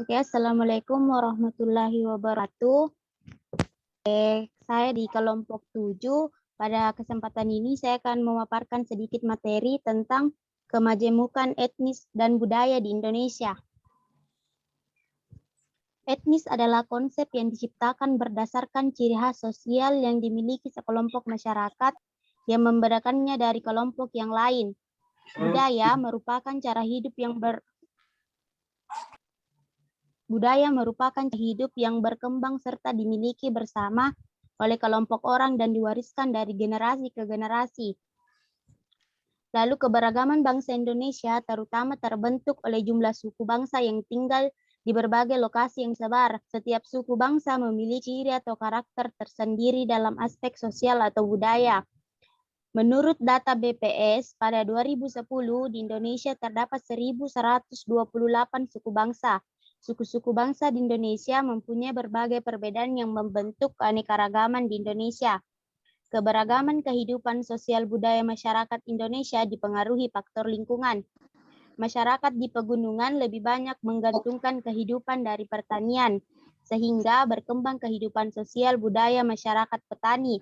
Oke, Assalamualaikum warahmatullahi wabarakatuh. Saya di kelompok 7. Pada kesempatan ini saya akan memaparkan sedikit materi tentang kemajemukan etnis dan budaya di Indonesia. Etnis adalah konsep yang diciptakan berdasarkan ciri khas sosial yang dimiliki sekelompok masyarakat yang membedakannya dari kelompok yang lain. Budaya merupakan cara hidup yang berkembang serta dimiliki bersama oleh kelompok orang dan diwariskan dari generasi ke generasi. Lalu keberagaman bangsa Indonesia terutama terbentuk oleh jumlah suku bangsa yang tinggal di berbagai lokasi yang sebar. Setiap suku bangsa memiliki ciri atau karakter tersendiri dalam aspek sosial atau budaya. Menurut data BPS, pada 2010 di Indonesia terdapat 1.128 suku bangsa. Suku-suku bangsa di Indonesia mempunyai berbagai perbedaan yang membentuk keanekaragaman di Indonesia. Keberagaman kehidupan sosial budaya masyarakat Indonesia dipengaruhi faktor lingkungan. Masyarakat di pegunungan lebih banyak menggantungkan kehidupan dari pertanian, sehingga berkembang kehidupan sosial budaya masyarakat petani.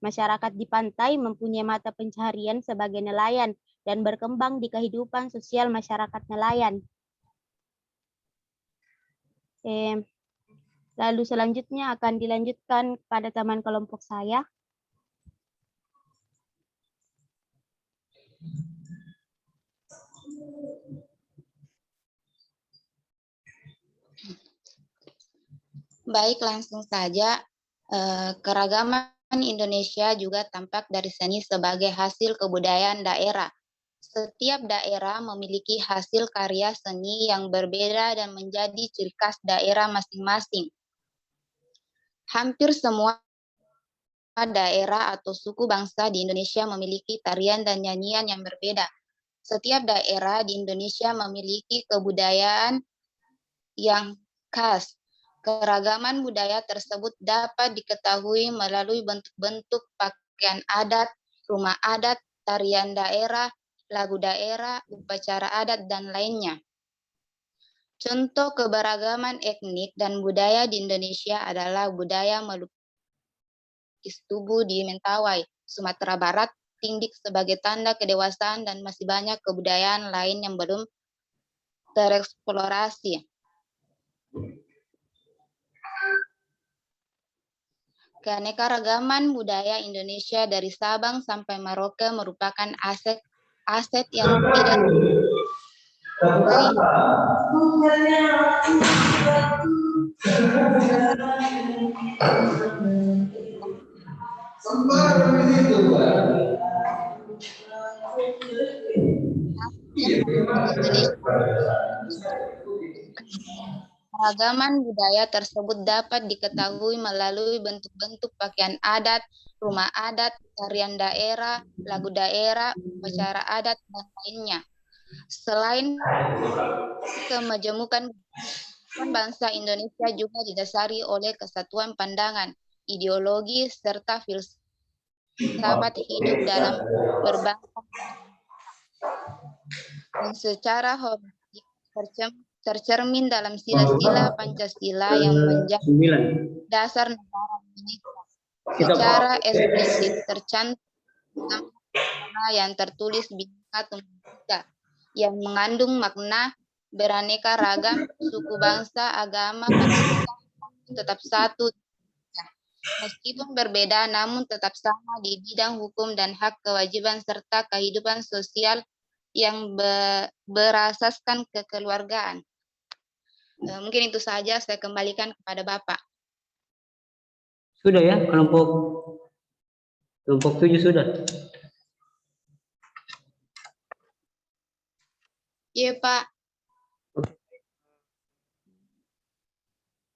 Masyarakat di pantai mempunyai mata pencaharian sebagai nelayan dan berkembang di kehidupan sosial masyarakat nelayan. Lalu selanjutnya akan dilanjutkan pada teman kelompok saya. Baik, langsung saja. Keragaman Indonesia juga tampak dari seni sebagai hasil kebudayaan daerah. Setiap daerah memiliki hasil karya seni yang berbeda dan menjadi ciri khas daerah masing-masing. Hampir semua daerah atau suku bangsa di Indonesia memiliki tarian dan nyanyian yang berbeda. Setiap daerah di Indonesia memiliki kebudayaan yang khas. Keragaman budaya tersebut dapat diketahui melalui bentuk-bentuk pakaian adat, rumah adat, tarian daerah, lagu daerah, upacara adat, dan lainnya. Contoh keberagaman etnik dan budaya di Indonesia adalah budaya melukis tubuh di Mentawai, Sumatera Barat, tindik sebagai tanda kedewasaan, dan masih banyak kebudayaan lain yang belum tereksplorasi. Keanekaragaman budaya Indonesia dari Sabang sampai Merauke merupakan aset yang tidak Keragaman budaya tersebut dapat diketahui melalui bentuk-bentuk pakaian adat, rumah adat, tarian daerah, lagu daerah, upacara adat, dan lainnya. Selain kemajemukan bangsa Indonesia juga didasari oleh kesatuan pandangan, ideologi, serta filsafat hidup dalam berbangsa. Dan secara holistik tercermin dalam sila-sila Pancasila yang menjadi dasar negara Indonesia. Secara eksplisit tercantum yang tertulis Bhinneka Tunggal Ika yang mengandung makna beraneka ragam suku bangsa, agama, bangsa tetap satu. Meskipun berbeda namun tetap sama di bidang hukum dan hak kewajiban serta kehidupan sosial yang berasaskan kekeluargaan. Mungkin itu saja, saya kembalikan kepada Bapak. Sudah ya, kelompok 7 sudah. Iya, Pak.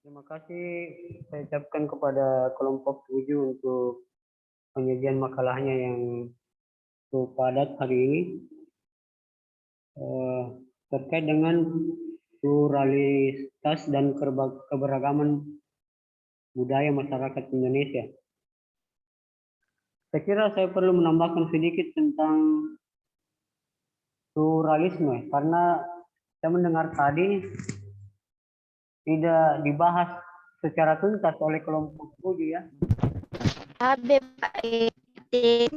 Terima kasih saya ucapkan kepada kelompok 7 untuk penyajian makalahnya yang cukup padat hari ini. Terkait dengan pluralitas dan keberagaman budaya masyarakat Indonesia. Saya kira saya perlu menambahkan sedikit tentang pluralisme, karena saya mendengar tadi tidak dibahas secara tuntas oleh kelompok 7 ya. Habib etnis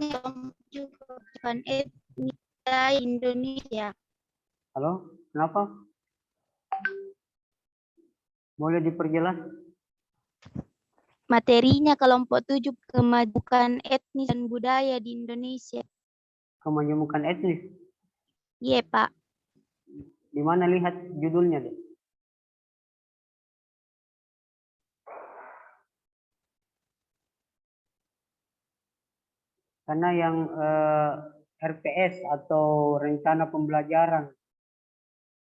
juga bukan etnis Indonesia. Halo, kenapa? Boleh diperjelas? Materinya kelompok 7 kemajukan etnis dan budaya di Indonesia. Kemajemukan etnis. Iya, Pak. Di mana lihat judulnya deh? Karena yang RPS atau rencana pembelajaran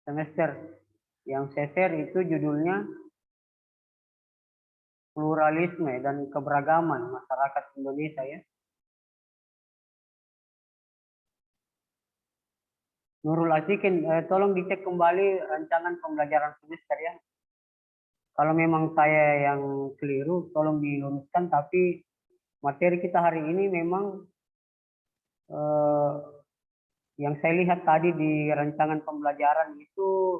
semester yang saya share itu judulnya pluralisme dan keberagaman masyarakat Indonesia ya. Nurul Asikin, tolong dicek kembali rancangan pembelajaran semester ya. Kalau memang saya yang keliru, tolong diluruskan. Tapi materi kita hari ini memang yang saya lihat tadi di rancangan pembelajaran itu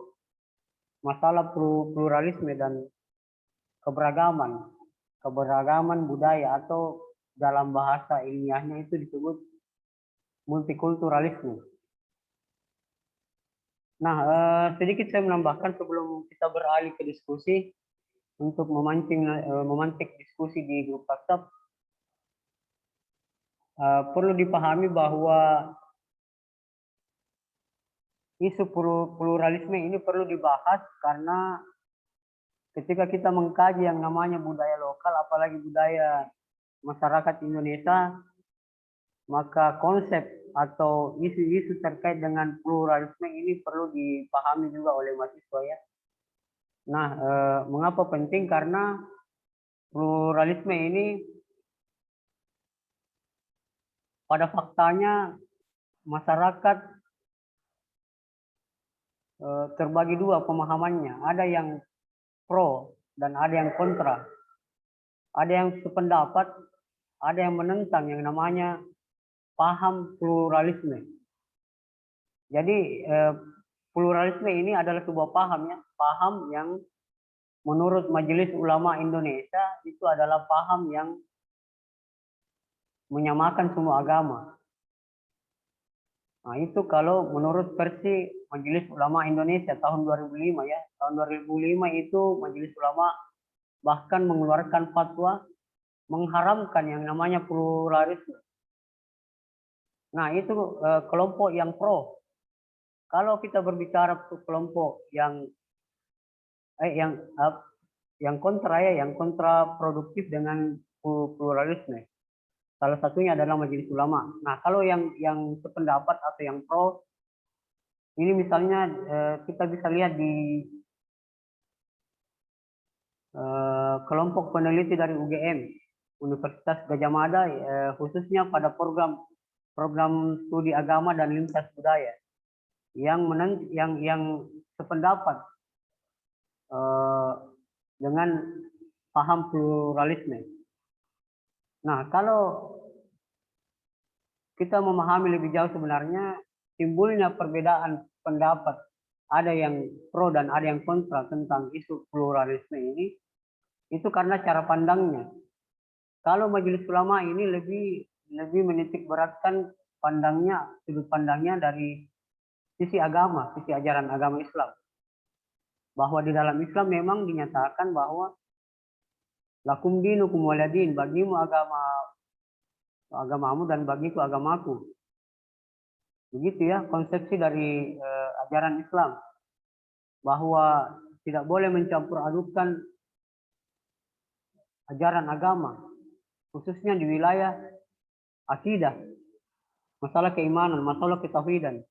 masalah pluralisme dan keberagaman budaya atau dalam bahasa ilmiahnya itu disebut multikulturalisme. Nah, sedikit saya menambahkan sebelum kita beralih ke diskusi untuk memantik diskusi di grup WhatsApp. Perlu dipahami bahwa isu pluralisme ini perlu dibahas karena ketika kita mengkaji yang namanya budaya lokal, apalagi budaya masyarakat Indonesia, maka konsep atau isu-isu terkait dengan pluralisme ini perlu dipahami juga oleh mahasiswa ya. Nah, mengapa penting? Karena pluralisme ini pada faktanya masyarakat terbagi dua pemahamannya. Ada yang pro dan ada yang kontra. Ada yang sependapat, ada yang menentang yang namanya paham pluralisme. Jadi pluralisme ini adalah sebuah paham ya, paham yang menurut Majelis Ulama Indonesia itu adalah paham yang menyamakan semua agama. Nah, itu kalau menurut versi Majelis Ulama Indonesia tahun 2005 ya. Tahun 2005 itu Majelis Ulama bahkan mengeluarkan fatwa mengharamkan yang namanya pluralisme. Nah, itu kelompok yang pro. Kalau kita berbicara kelompok yang kontra ya, yang kontraproduktif dengan pluralisme. Salah satunya adalah Majelis Ulama. Nah, kalau yang sependapat atau yang pro, ini misalnya kita bisa lihat di kelompok peneliti dari UGM, Universitas Gadjah Mada, khususnya pada program studi agama dan lintas budaya, yang sependapat dengan paham pluralisme. Nah, kalau kita memahami lebih jauh sebenarnya timbulnya perbedaan pendapat, ada yang pro dan ada yang kontra tentang isu pluralisme ini, itu karena cara pandangnya. Kalau Majelis Ulama ini lebih menitik beratkan sudut pandangnya dari sisi agama, sisi ajaran agama Islam. Bahwa di dalam Islam memang dinyatakan bahwa lakum dinukum waliyadin, bagimu agamamu dan bagiku agamaku. Begitu ya konsepsi dari ajaran Islam, bahwa tidak boleh mencampur adukan ajaran agama, khususnya di wilayah akidah, masalah keimanan, masalah ketauhidan.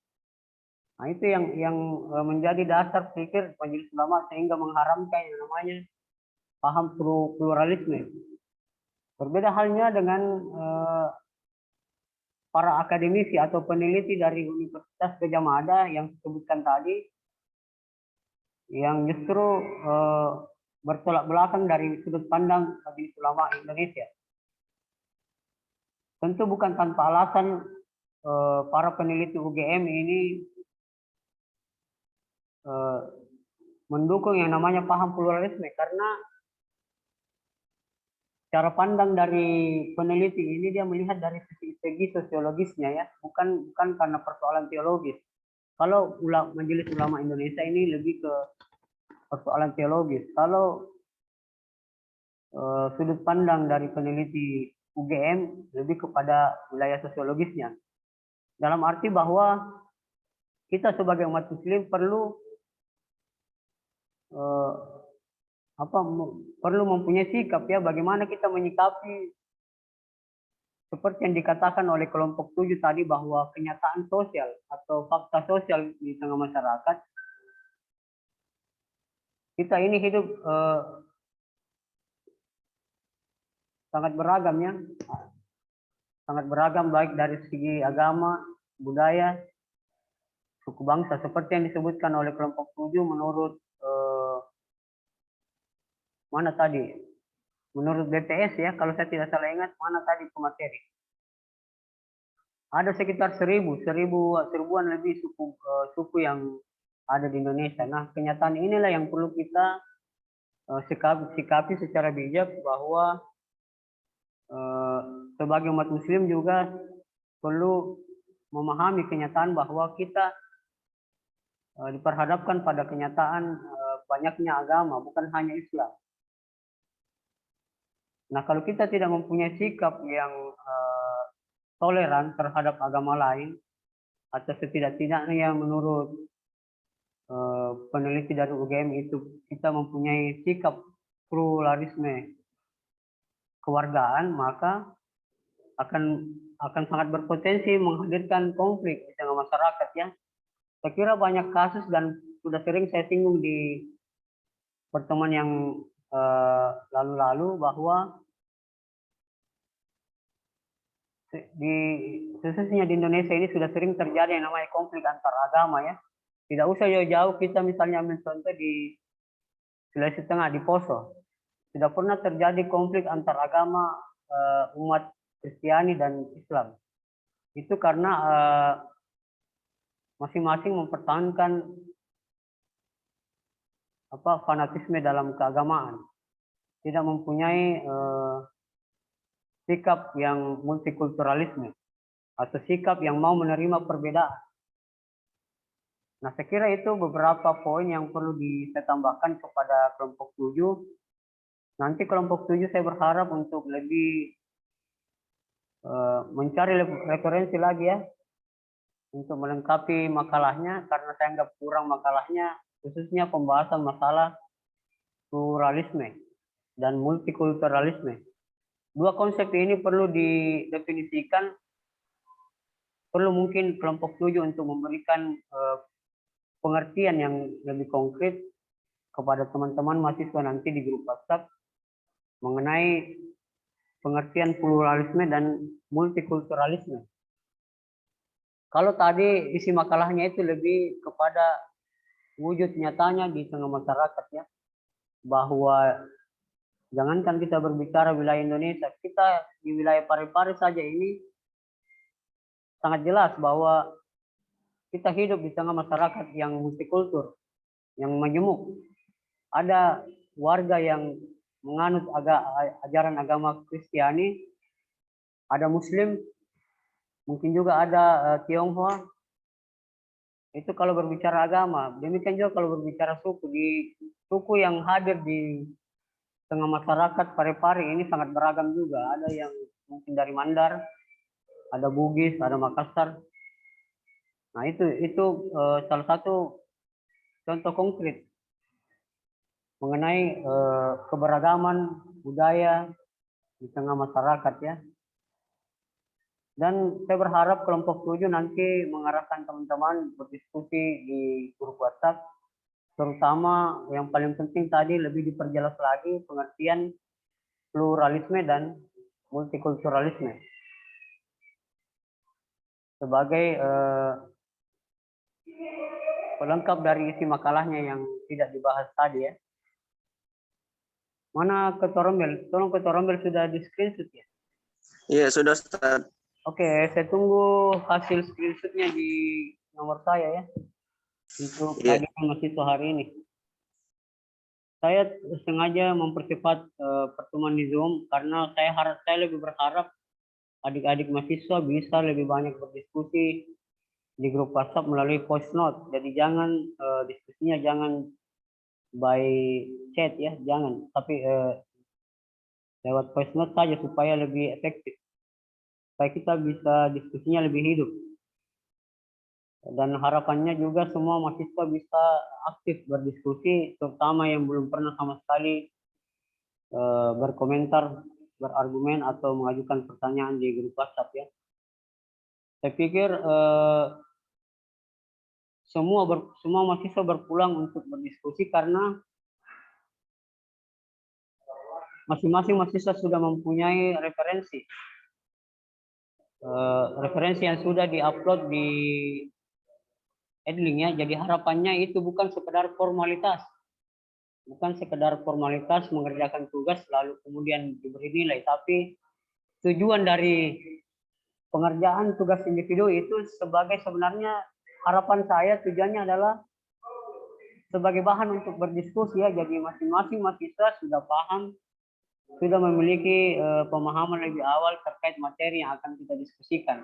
Nah, itu yang menjadi dasar pikir Majelis Ulama sehingga mengharamkan yang namanya paham pluralisme. Berbeda halnya dengan para akademisi atau peneliti dari Universitas Gadjah Mada yang disebutkan tadi, yang justru bertolak belakang dari sudut pandang Majelis Ulama Indonesia. Tentu bukan tanpa alasan para peneliti UGM ini mendukung yang namanya paham pluralisme, karena cara pandang dari peneliti ini dia melihat dari segi sosiologisnya ya, bukan karena persoalan teologis. Kalau Majelis Ulama Indonesia ini lebih ke persoalan teologis. Kalau sudut pandang dari peneliti UGM lebih kepada wilayah sosiologisnya. Dalam arti bahwa kita sebagai umat Muslim perlu perlu mempunyai sikap ya, bagaimana kita menyikapi seperti yang dikatakan oleh kelompok 7 tadi, bahwa kenyataan sosial atau fakta sosial di tengah masyarakat kita ini hidup sangat beragam ya, sangat beragam baik dari segi agama, budaya, suku bangsa, seperti yang disebutkan oleh kelompok 7 menurut mana tadi? Menurut BPS ya, kalau saya tidak salah ingat, mana tadi pemateri? Ada sekitar seribuan lebih suku yang ada di Indonesia. Nah, kenyataan inilah yang perlu kita sikapi secara bijak, bahwa sebagai umat Muslim juga perlu memahami kenyataan bahwa kita diperhadapkan pada kenyataan banyaknya agama, bukan hanya Islam. Nah, kalau kita tidak mempunyai sikap yang toleran terhadap agama lain, atau setidak-tidaknya menurut peneliti dari UGM itu kita mempunyai sikap pluralisme kewargaan, maka akan sangat berpotensi menghadirkan konflik di tengah masyarakat ya. Saya kira banyak kasus dan sudah sering saya singgung di pertemuan yang lalu-lalu, bahwa khususnya di Indonesia ini sudah sering terjadi yang namanya konflik antar agama ya. Tidak usah jauh-jauh, kita misalnya ambil contoh di Sulawesi Tengah, di Poso, tidak pernah terjadi konflik antar agama umat Kristiani dan Islam. Itu karena masing-masing mempertahankan fanatisme dalam keagamaan, tidak mempunyai sikap yang multikulturalisme atau sikap yang mau menerima perbedaan. Nah, saya kira itu beberapa poin yang perlu saya tambahkan kepada kelompok 7. Nanti kelompok 7 saya berharap untuk lebih mencari referensi lagi ya, untuk melengkapi makalahnya, karena saya anggap kurang makalahnya, khususnya pembahasan masalah pluralisme dan multikulturalisme. Dua konsep ini perlu didefinisikan, perlu mungkin kelompok 7 untuk memberikan pengertian yang lebih konkret kepada teman-teman mahasiswa nanti di grup WhatsApp mengenai pengertian pluralisme dan multikulturalisme. Kalau tadi isi makalahnya itu lebih kepada wujud nyatanya di tengah masyarakat ya, bahwa jangankan kita berbicara wilayah Indonesia, kita di wilayah Parepare saja ini sangat jelas bahwa kita hidup di tengah masyarakat yang multikultur, yang majemuk. Ada warga yang menganut ajaran agama Kristiani, ada Muslim, mungkin juga ada Tionghoa. Itu kalau berbicara agama. Demikian juga kalau berbicara suku, di suku yang hadir di tengah masyarakat Parepare ini sangat beragam juga. Ada yang mungkin dari Mandar, ada Bugis, ada Makassar. Nah, itu salah satu contoh konkret mengenai keberagaman budaya di tengah masyarakat ya. Dan saya berharap kelompok 7 nanti mengarahkan teman-teman berdiskusi di grup WhatsApp, terutama yang paling penting tadi lebih diperjelas lagi pengertian pluralisme dan multikulturalisme sebagai pelengkap dari isi makalahnya yang tidak dibahas tadi ya. Mana Ketua Rombel? Tolong Ketua Rombel sudah di screenshot ya? Iya, sudah Ustaz. Oke, saya tunggu hasil screenshotnya di nomor saya ya, untuk tagihan mahasiswa hari ini. Saya sengaja mempercepat pertemuan di Zoom karena saya lebih berharap adik-adik mahasiswa bisa lebih banyak berdiskusi di grup WhatsApp melalui voice note. Jadi jangan diskusinya jangan by chat ya, jangan, tapi lewat voice note saja supaya lebih efektif. Supaya kita bisa diskusinya lebih hidup. Dan harapannya juga semua mahasiswa bisa aktif berdiskusi, terutama yang belum pernah sama sekali berkomentar, berargumen atau mengajukan pertanyaan di grup WhatsApp ya. Saya pikir semua mahasiswa berpulang untuk berdiskusi karena masing-masing mahasiswa sudah mempunyai referensi yang sudah diupload di Edlink ya. Jadi harapannya itu bukan sekedar formalitas, mengerjakan tugas lalu kemudian diberi nilai, tapi tujuan dari pengerjaan tugas individu itu sebenarnya harapan saya tujuannya adalah sebagai bahan untuk berdiskusi ya. Jadi masing-masing mahasiswa sudah paham, sudah memiliki pemahaman lebih awal terkait materi yang akan kita diskusikan.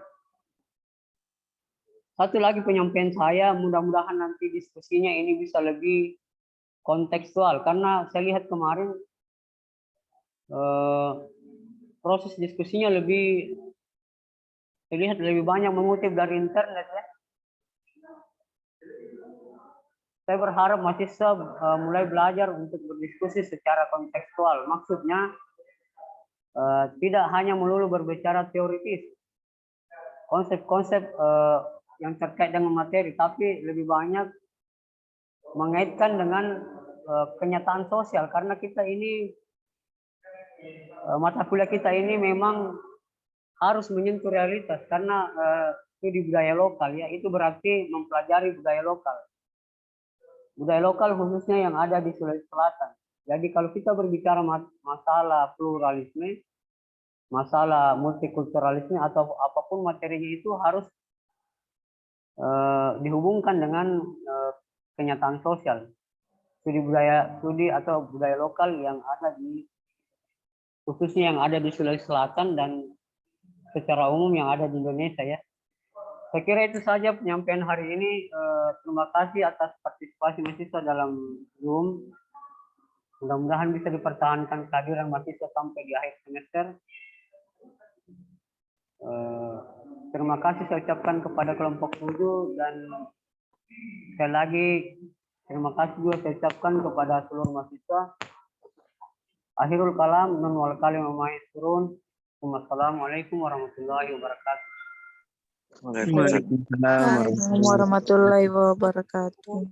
Satu lagi penyampaian saya, mudah-mudahan nanti diskusinya ini bisa lebih kontekstual, karena saya lihat kemarin proses diskusinya terlihat lebih banyak mengutip dari internet ya. Saya berharap mahasiswa mulai belajar untuk berdiskusi secara kontekstual. Maksudnya tidak hanya melulu berbicara teoritis, konsep-konsep yang terkait dengan materi, tapi lebih banyak mengaitkan dengan kenyataan sosial, karena kita ini mata kuliah kita ini memang harus menyentuh realitas karena studi budaya lokal ya, itu berarti mempelajari budaya lokal khususnya yang ada di Sulawesi Selatan. Jadi kalau kita berbicara masalah pluralisme, masalah multikulturalisme atau apapun materinya itu harus dihubungkan dengan kenyataan sosial, studi atau budaya lokal yang ada khususnya yang ada di Sulawesi Selatan dan secara umum yang ada di Indonesia ya. Saya kira itu saja penyampaian hari ini. Terima kasih atas partisipasi mahasiswa dalam Zoom. Mudah-mudahan bisa dipertahankan kehadiran mahasiswa sampai di akhir semester. Terima kasih saya ucapkan kepada kelompok 7 dan sekali lagi terima kasih juga saya ucapkan kepada seluruh mahasiswa. Akhirul kalam, nun wal kalim ma'is turun. Wassalamualaikum warahmatullahi wabarakatuh. Waalaikumsalam Waalaikumsalam warahmatullahi wabarakatuh.